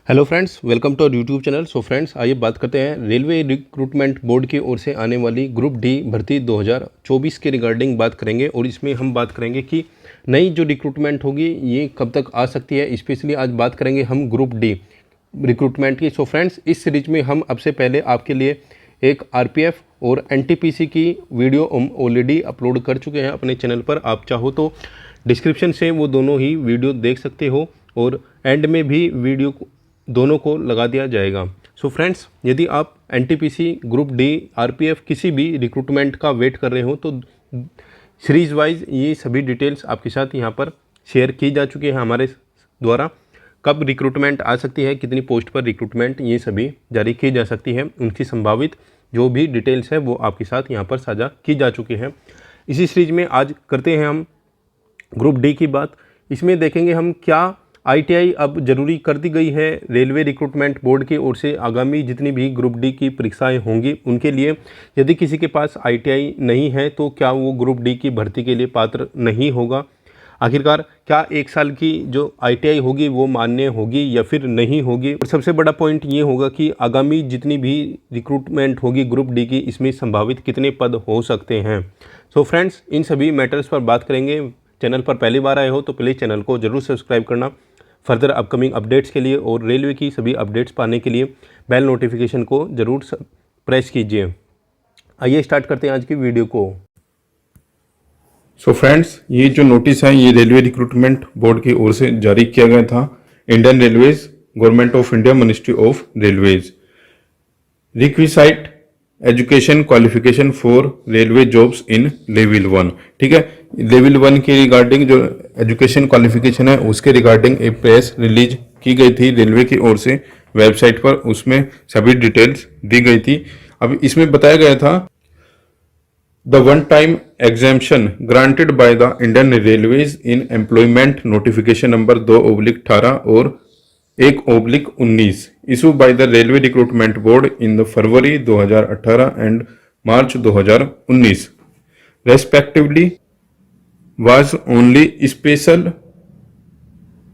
Hello friends, welcome to our YouTube channel. So friends, आइए बात करते हैं रेलवे रिक्रूटमेंट बोर्ड की ओर से आने वाली ग्रुप डी भर्ती 2024 के रिगार्डिंग बात करेंगे। और इसमें हम बात करेंगे कि नई जो रिक्रूटमेंट होगी ये कब तक आ सकती है। स्पेशली आज बात करेंगे हम ग्रुप डी रिक्रूटमेंट की। सो फ्रेंड्स, इस सीरीज में हम अब से पहले आपके लिए एक आरपीएफ और एनटीपीसी की वीडियो ऑलरेडी अपलोड कर चुके हैं अपने चैनल पर। आप चाहो तो डिस्क्रिप्शन से वो दोनों ही वीडियो देख सकते हो और एंड में भी वीडियो दोनों को लगा दिया जाएगा। सो फ्रेंड्स, यदि आप एनटीपीसी, ग्रुप डी, आरपीएफ किसी भी रिक्रूटमेंट का वेट कर रहे हो तो सीरीज वाइज ये सभी डिटेल्स आपके साथ यहाँ पर शेयर की जा चुकी है हमारे द्वारा। कब रिक्रूटमेंट आ सकती है, कितनी पोस्ट पर रिक्रूटमेंट, ये सभी जारी की जा सकती है। उनकी संभावित जो भी डिटेल्स है वो आपके साथ यहाँ पर साझा की जा चुकी है। इसी सीरीज में आज करते हैं हम ग्रुप डी की बात। इसमें देखेंगे हम क्या आईटीआई अब जरूरी कर दी गई है रेलवे रिक्रूटमेंट बोर्ड की ओर से। आगामी जितनी भी ग्रुप डी की परीक्षाएं होंगी उनके लिए यदि किसी के पास आईटीआई नहीं है तो क्या वो ग्रुप डी की भर्ती के लिए पात्र नहीं होगा। आखिरकार क्या 1 साल की जो आईटीआई होगी वो मान्य होगी या फिर नहीं होगी। और सबसे बड़ा पॉइंट ये होगा कि आगामी जितनी भी रिक्रूटमेंट होगी ग्रुप डी की, इसमें संभावित कितने पद हो सकते हैं। सो फ्रेंड्स, इन सभी मैटर्स पर बात करेंगे। चैनल पर पहली बार आए हो तो प्लीज़ चैनल को जरूर सब्सक्राइब करना फर्दर अपकमिंग अपडेट्स के लिए, और रेलवे की सभी अपडेट्स पाने के लिए बेल नोटिफिकेशन को ज़रूर प्रेस कीजिए। आइए स्टार्ट करते हैं आज की वीडियो को। सो फ्रेंड्स, ये जो नोटिस है ये रेलवे रिक्रूटमेंट बोर्ड की ओर से जारी किया गया था। Indian railways, government of India, ministry of railways. Requisite education qualification for railway jobs in level 1। ठीक है, लेवल 1 के रिगार्डिंग जो एजुकेशन क्वालिफिकेशन है उसके रिगार्डिंग एक प्रेस रिलीज की गई थी रेलवे की ओर से वेबसाइट पर। उसमें सभी डिटेल्स दी गई थी। अब इसमें बताया गया था the one time exemption granted by the Indian railways in employment notification number 2/18 और 1/19 issue by the railway recruitment board in the February 2018 and March 2019 respectively was only special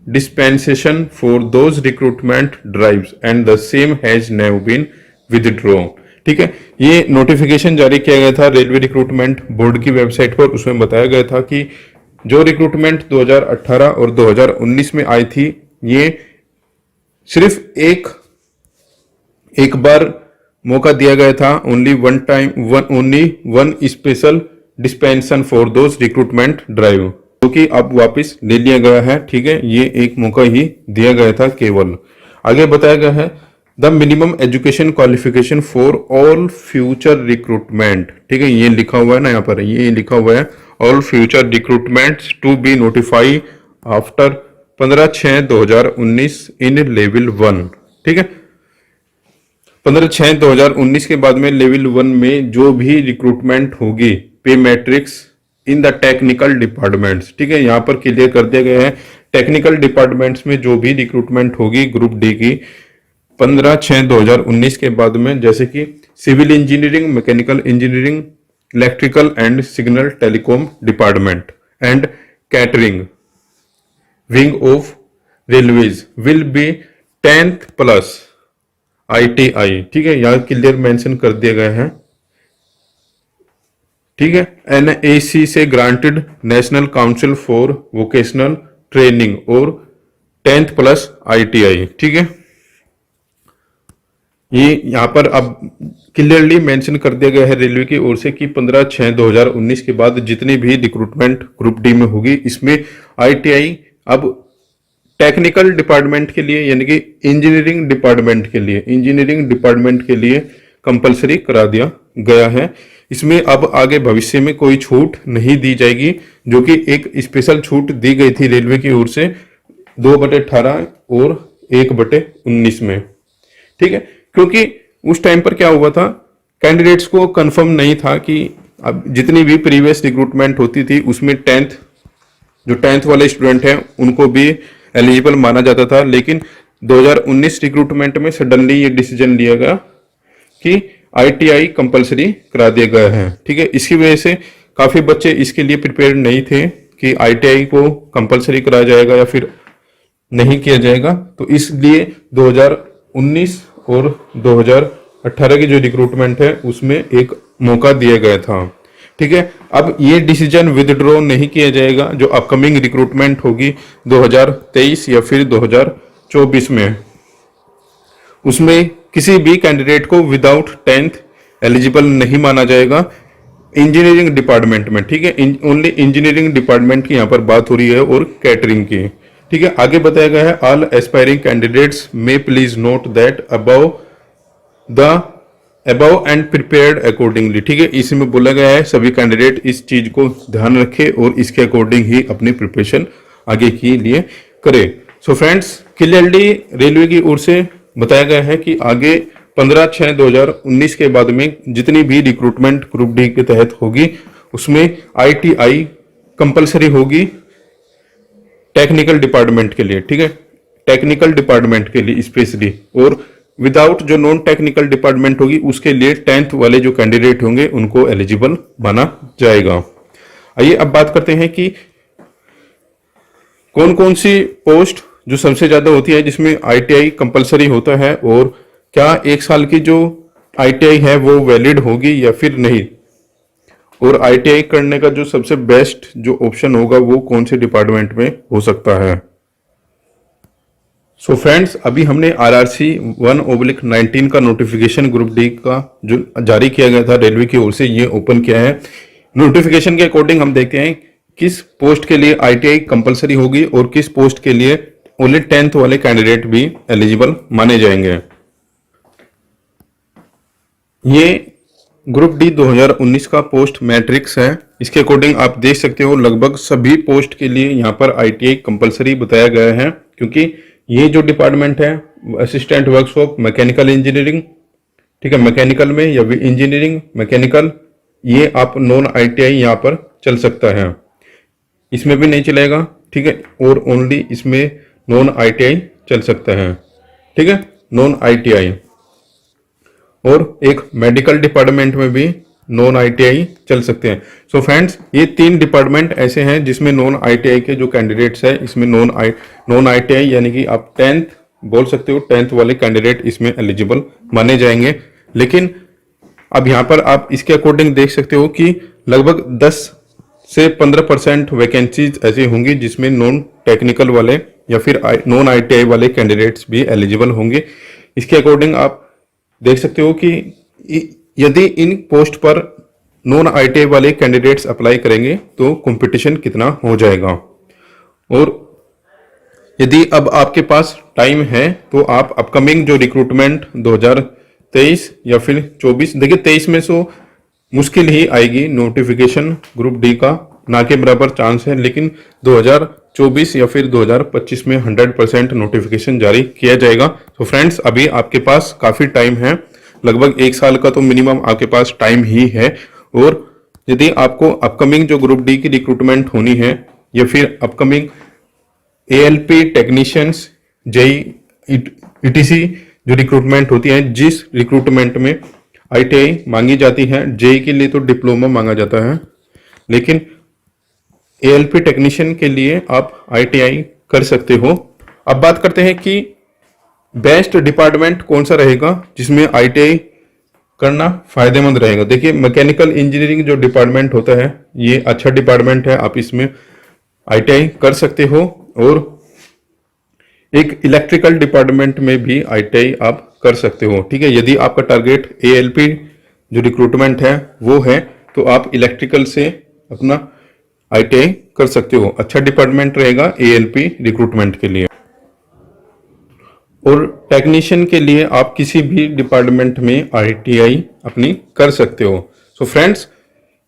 dispensation for those recruitment drives and the same has now been withdrawn। ठीक है, ये notification जारी किया गया था railway recruitment board की website पर। उसमें बताया गया था कि जो रिक्रूटमेंट 2018 और 2019 में आई थी ये सिर्फ एक बार मौका दिया गया था। Only one special dispensation for those recruitment drive, जो कि अब वापस ले लिया गया है। ठीक है, ये एक मौका ही दिया गया था केवल। आगे बताया गया है the minimum education qualification for all future recruitment. ठीक है, ये लिखा हुआ है ना यहाँ पर, ये लिखा हुआ है all future recruitments to be notify after 15/6/2019 in level 1। ठीक है, 15/6/2019 के बाद में लेवल 1 में जो भी रिक्रूटमेंट होगी पे matrix in the technical departments. ठीक है, यहां पर क्लियर कर दिया गया है टेक्निकल डिपार्टमेंट्स में जो भी रिक्रूटमेंट होगी ग्रुप डी की 15/6/2019 के बाद में, जैसे कि civil engineering, mechanical engineering, electrical and signal telecom department and catering wing of railways will be 10th plus ITI। ठीक है, यहां क्लियर मेंशन कर दिया गया है। ठीक है, NAC से granted national council for vocational training और 10th प्लस ITI। ठीक है, ये यहां पर अब क्लियरली मेंशन कर दिया गया है रेलवे की ओर से कि 15/6/2019 के बाद जितनी भी रिक्रूटमेंट ग्रुप डी में होगी इसमें ITI अब टेक्निकल डिपार्टमेंट के लिए यानी कि इंजीनियरिंग डिपार्टमेंट के लिए कंपलसरी करा दिया गया है। इसमें अब आगे भविष्य में कोई छूट नहीं दी जाएगी, जो कि एक स्पेशल छूट दी गई थी रेलवे की ओर से 2/18 और 1/19 में। ठीक है, क्योंकि उस टाइम पर क्या हुआ था, कैंडिडेट्स को कंफर्म नहीं था कि अब जितनी भी प्रीवियस रिक्रूटमेंट होती थी उसमें 10th वाले स्टूडेंट हैं उनको भी एलिजिबल माना जाता था। लेकिन 2019 रिक्रूटमेंट में सडनली ये डिसीजन लिया गया कि ITI कंपलसरी करा दिया गया है। ठीक है, इसकी वजह से काफी बच्चे इसके लिए प्रिपेयर नहीं थे कि ITI को कंपलसरी कराया जाएगा या फिर नहीं किया जाएगा। तो इसलिए 2019 और 2018 की जो रिक्रूटमेंट है उसमें एक मौका दिया गया था। ठीक है, अब ये डिसीजन विदड्रॉ नहीं किया जाएगा जो अपकमिंग रिक्रूटमेंट होगी 2023 या फिर 2024 में। उसमें किसी भी कैंडिडेट को विदाउट 10th एलिजिबल नहीं माना जाएगा इंजीनियरिंग डिपार्टमेंट में। ठीक है, ओनली इंजीनियरिंग डिपार्टमेंट की यहाँ पर बात हो रही है और कैटरिंग की। ठीक है, आगे बताया गया है all aspiring candidates may please note that above and prepared accordingly. ठीक है, इसमें बोला गया है सभी कैंडिडेट इस चीज को ध्यान रखें और इसके अकॉर्डिंग ही अपनी प्रिपरेशन आगे के लिए करें। सो फ्रेंड्स, क्लियरली रेलवे की ओर से बताया गया है कि आगे 15/6/2019 के बाद में जितनी भी रिक्रूटमेंट ग्रुप डी के तहत होगी उसमें ITI कंपलसरी होगी टेक्निकल डिपार्टमेंट के लिए। ठीक है, टेक्निकल डिपार्टमेंट के लिए स्पेशली, और विदाउट जो नॉन टेक्निकल डिपार्टमेंट होगी उसके लिए 10th वाले जो कैंडिडेट होंगे उनको एलिजिबल माना जाएगा। आइए अब बात करते हैं कि कौन कौन सी पोस्ट जो सबसे ज्यादा होती है जिसमें ITI कंपलसरी होता है, और क्या 1 साल की जो ITI है वो वैलिड होगी या फिर नहीं, और ITI करने का जो सबसे बेस्ट जो ऑप्शन होगा वो कौन से डिपार्टमेंट में हो सकता है। सो फ्रेंड्स, अभी हमने RRC 1/19 का नोटिफिकेशन ग्रुप डी का जो जारी किया गया था रेलवे की ओर से, ये ओपन किया है। नोटिफिकेशन के अकॉर्डिंग हम देखते हैं किस पोस्ट के लिए ITI कंपलसरी होगी और किस पोस्ट के लिए ओनली 10th वाले कैंडिडेट भी एलिजिबल माने जाएंगे। ये ग्रुप डी 2019 का पोस्ट मैट्रिक्स है। इसके अकॉर्डिंग आप देख सकते हो लगभग सभी पोस्ट के लिए यहाँ पर ITI कंपलसरी बताया गया है, क्योंकि ये जो डिपार्टमेंट है असिस्टेंट वर्कशॉप मैकेनिकल इंजीनियरिंग, ठीक है, मैकेनिकल में या इंजीनियरिंग मैकेनिकल, ये आप नॉन ITI यहाँ पर चल सकता है, इसमें भी नहीं चलेगा। ठीक है, और ओनली इसमें नॉन ITI चल सकता है। ठीक है, नॉन ITI, और एक मेडिकल डिपार्टमेंट में भी नॉन ITI चल सकते हैं। सो फ्रेंड्स, ये 3 डिपार्टमेंट ऐसे हैं जिसमें नॉन ITI के जो कैंडिडेट्स हैं इसमें नॉन ITI यानी कि आप 10th बोल सकते हो, 10th वाले कैंडिडेट इसमें एलिजिबल माने जाएंगे। लेकिन अब यहाँ पर आप इसके अकॉर्डिंग देख सकते हो कि लगभग 10 से 15% वैकेंसीज ऐसी होंगी जिसमें नॉन टेक्निकल वाले या फिर नॉन ITI वाले कैंडिडेट्स भी एलिजिबल होंगे। इसके अकॉर्डिंग आप देख सकते हो कि यदि इन पोस्ट पर नॉन ITI वाले कैंडिडेट्स अप्लाई करेंगे तो कंपटीशन कितना हो जाएगा। और यदि अब आपके पास टाइम है तो आप अपकमिंग जो रिक्रूटमेंट 2023 या फिर 24, देखिए 23 में सो मुश्किल ही आएगी नोटिफिकेशन ग्रुप डी का, ना के बराबर चांस है, लेकिन 2024 या फिर 2025 में 100% नोटिफिकेशन जारी किया जाएगा। तो फ्रेंड्स, अभी आपके पास काफ़ी टाइम है, लगभग 1 साल का तो मिनिमम आपके पास टाइम ही है। और यदि आपको अपकमिंग जो ग्रुप डी की रिक्रूटमेंट होनी है या फिर upcoming ALP technicians JEE ETC जो रिक्रूटमेंट होती है, जिस रिक्रूटमेंट में ITI मांगी जाती है, JEE के लिए तो डिप्लोमा मांगा जाता है, लेकिन ALP टेक्नीशियन के लिए आप ITI कर सकते हो। अब बात करते हैं कि बेस्ट डिपार्टमेंट कौन सा रहेगा जिसमें ITI करना फायदेमंद रहेगा। देखिए, मैकेनिकल इंजीनियरिंग जो डिपार्टमेंट होता है ये अच्छा डिपार्टमेंट है, आप इसमें ITI कर सकते हो। और एक इलेक्ट्रिकल डिपार्टमेंट में भी ITI आप कर सकते हो। ठीक है, यदि आपका टारगेट ALP जो रिक्रूटमेंट है वो है तो आप इलेक्ट्रिकल से अपना ITI कर सकते हो, अच्छा डिपार्टमेंट रहेगा ALP रिक्रूटमेंट के लिए। और टेक्नीशियन के लिए आप किसी भी डिपार्टमेंट में ITI अपनी कर सकते हो। सो फ्रेंड्स,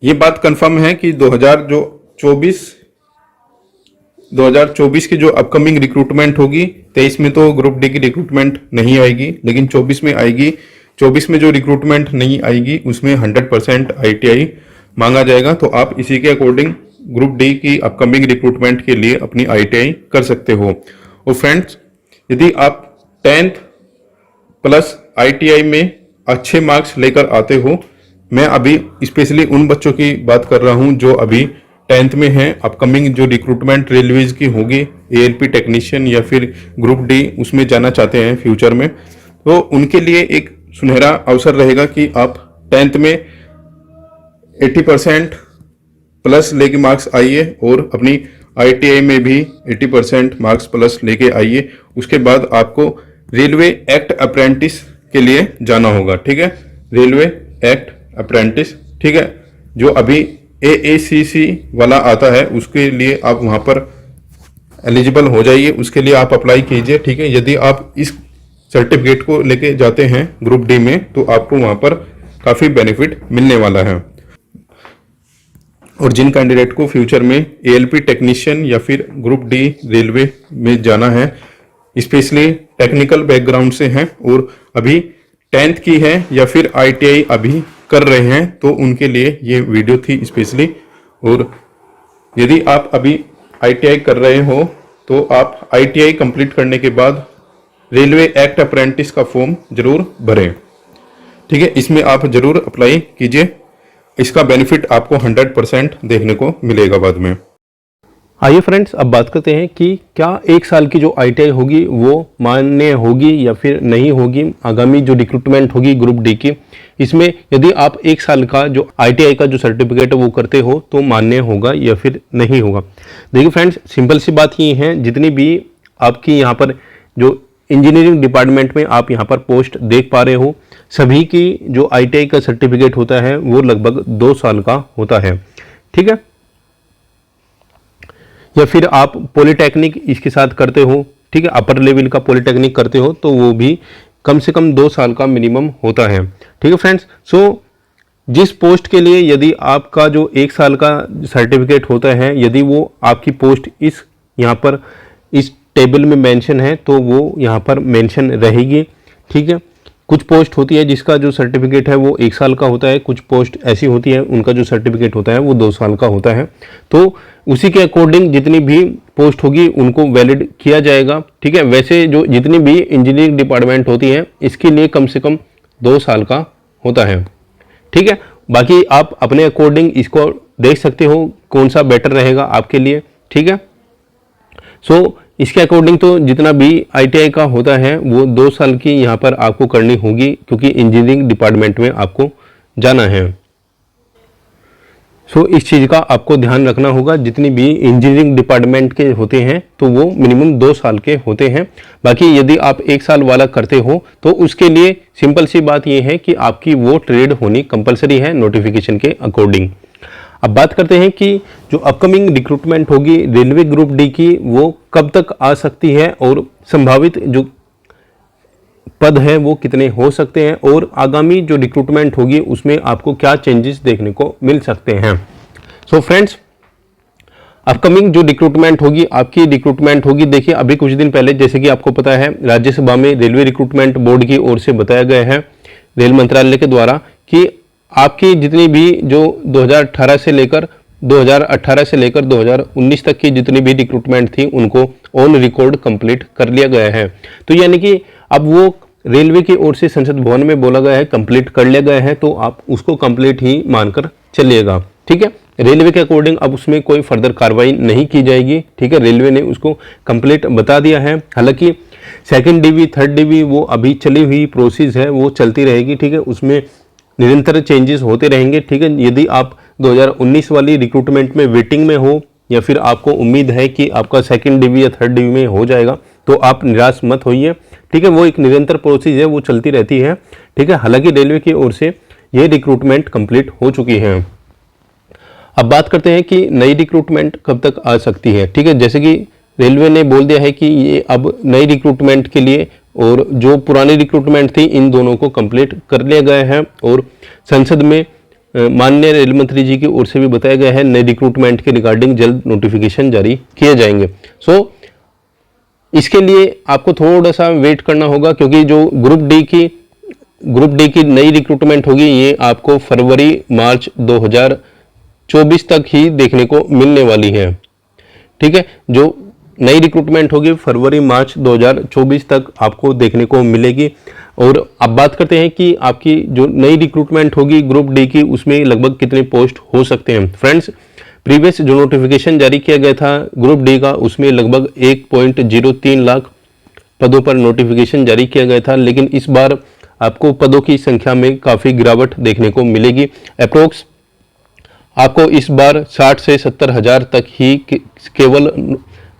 ये बात कंफर्म है कि 2024 की जो अपकमिंग रिक्रूटमेंट होगी, 23 में तो ग्रुप डी की रिक्रूटमेंट नहीं आएगी, लेकिन 24 में आएगी। 24 में जो रिक्रूटमेंट नहीं आएगी उसमें 100% ITI मांगा जाएगा। तो आप इसी के अकॉर्डिंग ग्रुप डी की अपकमिंग रिक्रूटमेंट के लिए अपनी ITI कर सकते हो। और फ्रेंड्स, यदि आप 10th प्लस ITI में अच्छे मार्क्स लेकर आते हो, मैं अभी स्पेशली उन बच्चों की बात कर रहा हूं जो अभी 10th में हैं, अपकमिंग जो रिक्रूटमेंट रेलवेज की होगी एएलपी टेक्नीशियन या फिर ग्रुप डी उसमें जाना चाहते हैं फ्यूचर में, तो उनके लिए एक सुनहरा अवसर रहेगा कि आप 10th में 80% प्लस लेके मार्क्स आइए और अपनी आईटीआई में भी 80% मार्क्स प्लस लेके आइए। उसके बाद आपको रेलवे एक्ट अप्रेंटिस के लिए जाना होगा, ठीक है, रेलवे एक्ट अप्रेंटिस, ठीक है, जो अभी एएसीसी वाला आता है उसके लिए आप वहां पर एलिजिबल हो जाइए, उसके लिए आप अप्लाई कीजिए, ठीक है। यदि आप इस सर्टिफिकेट को लेके जाते हैं ग्रुप डी में तो आपको वहां पर काफी बेनिफिट मिलने वाला है। और जिन कैंडिडेट को फ्यूचर में एएलपी टेक्नीशियन या फिर ग्रुप डी रेलवे में जाना है, स्पेशली टेक्निकल बैकग्राउंड से हैं और अभी 10th की है या फिर आईटीआई अभी कर रहे हैं, तो उनके लिए ये वीडियो थी स्पेशली। और यदि आप अभी आईटीआई कर रहे हो तो आप आईटीआई कंप्लीट करने के बाद रेलवे एक्ट अप्रेंटिस का फॉर्म जरूर भरें, ठीक है, इसमें आप जरूर अप्लाई कीजिए, इसका बेनिफिट आपको 100% देखने को मिलेगा बाद में। आइए फ्रेंड्स, अब बात करते हैं कि क्या 1 साल की जो आईटीआई होगी वो मान्य होगी या फिर नहीं होगी। आगामी जो रिक्रूटमेंट होगी ग्रुप डी की, इसमें यदि आप 1 साल का जो आईटीआई का जो सर्टिफिकेट है वो करते हो तो मान्य होगा या फिर नहीं होगा। देखिए फ्रेंड्स, सिंपल सी बात ये है, जितनी भी आपकी यहाँ पर जो इंजीनियरिंग डिपार्टमेंट में आप यहाँ पर पोस्ट देख पा रहे हो, सभी की जो आईटीआई का सर्टिफिकेट होता है वो लगभग 2 साल का होता है, ठीक है। या फिर आप पॉलिटेक्निक इसके साथ करते हो, ठीक है, अपर लेवल का पॉलिटेक्निक करते हो तो वो भी कम से कम 2 साल का मिनिमम होता है, ठीक है फ्रेंड्स। सो जिस पोस्ट के लिए यदि आपका जो 1 साल का सर्टिफिकेट होता है, यदि वो आपकी पोस्ट इस यहाँ पर इस टेबल में मेंशन है तो वो यहाँ पर मेंशन रहेगी, ठीक है। कुछ पोस्ट होती है जिसका जो सर्टिफिकेट है वो 1 साल का होता है, कुछ पोस्ट ऐसी होती है उनका जो सर्टिफिकेट होता है वो 2 साल का होता है, तो उसी के अकॉर्डिंग जितनी भी पोस्ट होगी उनको वैलिड किया जाएगा, ठीक है। वैसे जो जितनी भी इंजीनियरिंग डिपार्टमेंट होती है इसके लिए कम से कम 2 साल का होता है, ठीक है। बाकी आप अपने अकॉर्डिंग इसको देख सकते हो कौन सा बेटर रहेगा आपके लिए, ठीक है। सो इसके अकॉर्डिंग तो जितना भी आईटीआई का होता है वो 2 साल की यहाँ पर आपको करनी होगी, क्योंकि इंजीनियरिंग डिपार्टमेंट में आपको जाना है। सो इस चीज़ का आपको ध्यान रखना होगा, जितनी भी इंजीनियरिंग डिपार्टमेंट के होते हैं तो वो मिनिमम 2 साल के होते हैं। बाकी यदि आप 1 साल वाला करते हो तो उसके लिए सिंपल सी बात ये है कि आपकी वो ट्रेड होनी कंपलसरी है नोटिफिकेशन के अकॉर्डिंग। अब बात करते हैं कि जो अपकमिंग रिक्रूटमेंट होगी रेलवे ग्रुप डी की वो कब तक आ सकती है और संभावित जो पद है वो कितने हो सकते हैं, और आगामी जो रिक्रूटमेंट होगी उसमें आपको क्या चेंजेस देखने को मिल सकते हैं। सो फ्रेंड्स, अपकमिंग जो रिक्रूटमेंट होगी आपकी रिक्रूटमेंट होगी, देखिए अभी कुछ दिन पहले जैसे कि आपको पता है राज्यसभा में रेलवे रिक्रूटमेंट बोर्ड की ओर से बताया गया है रेल मंत्रालय के द्वारा कि आपकी जितनी भी जो 2018 से लेकर 2019 तक की जितनी भी रिक्रूटमेंट थी उनको ऑन रिकॉर्ड कंप्लीट कर लिया गया है। तो यानी कि अब वो रेलवे की ओर से संसद भवन में बोला गया है कंप्लीट कर लिया गया है, तो आप उसको कंप्लीट ही मानकर चलिएगा, ठीक है। रेलवे के अकॉर्डिंग अब उसमें कोई फर्दर कार्रवाई नहीं की जाएगी, ठीक है। रेलवे ने उसको कंप्लीट बता दिया है। हालांकि सेकंड डीवी थर्ड डीवी वो अभी चली हुई प्रोसेस है, वो चलती रहेगी, ठीक है। उसमें निरंतर चेंजेस होते रहेंगे, ठीक है। यदि आप 2019 वाली रिक्रूटमेंट में वेटिंग में हो या फिर आपको उम्मीद है कि आपका सेकंड डीवी या थर्ड डीवी में हो जाएगा तो आप निराश मत होइए, ठीक है। वो एक निरंतर प्रोसेस है, वो चलती रहती है, ठीक है। हालांकि रेलवे की ओर से ये रिक्रूटमेंट कंप्लीट हो चुकी है। अब बात करते हैं कि नई रिक्रूटमेंट कब तक आ सकती है, ठीक है। जैसे कि रेलवे ने बोल दिया है कि ये अब नई रिक्रूटमेंट के लिए और जो पुरानी रिक्रूटमेंट थी इन दोनों को कंप्लीट कर लिया गया है, और संसद में माननीय रेल मंत्री जी की ओर से भी बताया गया है नई रिक्रूटमेंट के रिगार्डिंग जल्द नोटिफिकेशन जारी किए जाएंगे। सो इसके लिए आपको थोड़ा सा वेट करना होगा, क्योंकि जो ग्रुप डी की नई रिक्रूटमेंट होगी ये आपको फरवरी मार्च 2024 तक ही देखने को मिलने वाली है, ठीक है। जो नई रिक्रूटमेंट होगी फरवरी मार्च 2024 तक आपको देखने को मिलेगी। और अब बात करते हैं कि आपकी जो नई रिक्रूटमेंट होगी ग्रुप डी की उसमें लगभग कितने पोस्ट हो सकते हैं। फ्रेंड्स, प्रीवियस जो नोटिफिकेशन जारी किया गया था ग्रुप डी का, उसमें लगभग 1.03 लाख पदों पर नोटिफिकेशन जारी किया गया था, लेकिन इस बार आपको पदों की संख्या में काफ़ी गिरावट देखने को मिलेगी। अप्रोक्स आपको इस बार 60 से 70 हज़ार तक ही केवल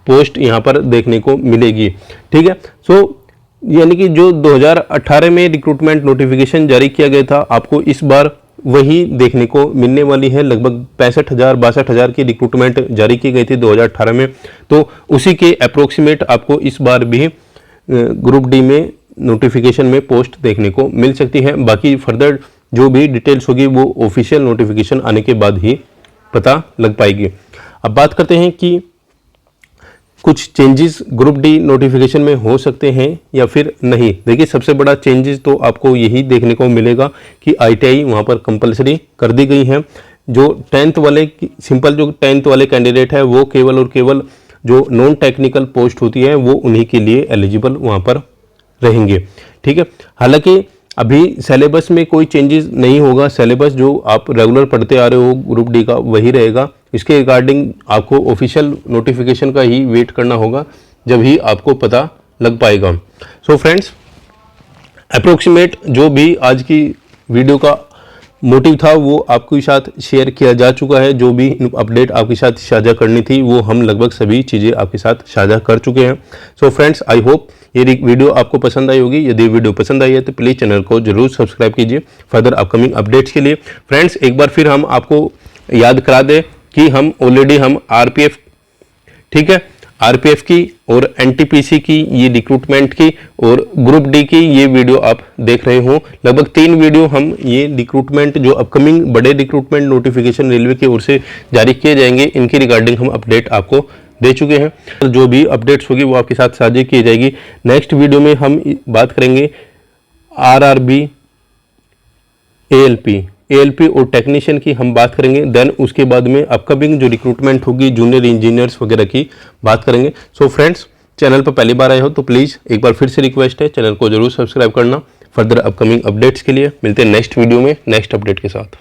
पोस्ट यहाँ पर देखने को मिलेगी। ठीक है, सो यानी कि जो 2018 में रिक्रूटमेंट नोटिफिकेशन जारी किया गया था, आपको इस बार वही देखने को मिलने वाली है। लगभग 65,000-62,000 की रिक्रूटमेंट जारी की गई थी 2018 में, तो उसी के अप्रोक्सीमेट आपको इस बार भी ग्रुप डी में नोटिफिकेशन में पोस्ट देखने को मिल सकती है। बाकी फर्दर जो भी डिटेल्स होगी वो ऑफिशियल नोटिफिकेशन आने के बाद ही पता लग पाएगी। अब बात करते हैं कि कुछ चेंजेस ग्रुप डी नोटिफिकेशन में हो सकते हैं या फिर नहीं। देखिए, सबसे बड़ा चेंजेस तो आपको यही देखने को मिलेगा कि ITI वहाँ पर कंपलसरी कर दी गई है। जो 10th वाले सिंपल जो 10th वाले कैंडिडेट है वो केवल और केवल जो नॉन टेक्निकल पोस्ट होती है वो उन्हीं के लिए एलिजिबल वहाँ पर रहेंगे। ठीक है, हालांकि अभी सिलेबस में कोई चेंजेस नहीं होगा। सिलेबस जो आप रेगुलर पढ़ते आ रहे हो ग्रुप डी का वही रहेगा। इसके रिगार्डिंग आपको ऑफिशियल नोटिफिकेशन का ही वेट करना होगा, जब ही आपको पता लग पाएगा। सो फ्रेंड्स, अप्रोक्सीमेट जो भी आज की वीडियो का मोटिव था वो आपके साथ शेयर किया जा चुका है। जो भी अपडेट आपके साथ साझा करनी थी वो हम लगभग सभी चीज़ें आपके साथ साझा कर चुके हैं। सो फ्रेंड्स, आई होप ये वीडियो आपको पसंद आई होगी। यदि वीडियो पसंद आई है तो प्लीज़ चैनल को जरूर सब्सक्राइब कीजिए फर्दर अपकमिंग अपडेट्स के लिए। फ्रेंड्स, एक बार फिर हम आपको याद करा दें कि हम ऑलरेडी RPF, ठीक है, RPF की और NTPC की ये रिक्रूटमेंट की और ग्रुप डी की ये वीडियो आप देख रहे हो। लगभग 3 वीडियो हम ये रिक्रूटमेंट जो अपकमिंग बड़े रिक्रूटमेंट नोटिफिकेशन रेलवे की ओर से जारी किए जाएंगे, इनकी रिगार्डिंग हम अपडेट आपको दे चुके हैं। जो भी अपडेट्स होगी वो आपके साथ साझा की जाएगी। नेक्स्ट वीडियो में हम बात करेंगे RRB, ALP और टेक्नीशियन की हम बात करेंगे। देन उसके बाद में अपकमिंग जो रिक्रूटमेंट होगी जूनियर इंजीनियर्स वगैरह की बात करेंगे। सो फ्रेंड्स, चैनल पर पहली बार आए हो तो प्लीज़ एक बार फिर से रिक्वेस्ट है, चैनल को जरूर सब्सक्राइब करना फर्दर अपकमिंग अपडेट्स के लिए। मिलते हैं नेक्स्ट वीडियो में नेक्स्ट अपडेट के साथ।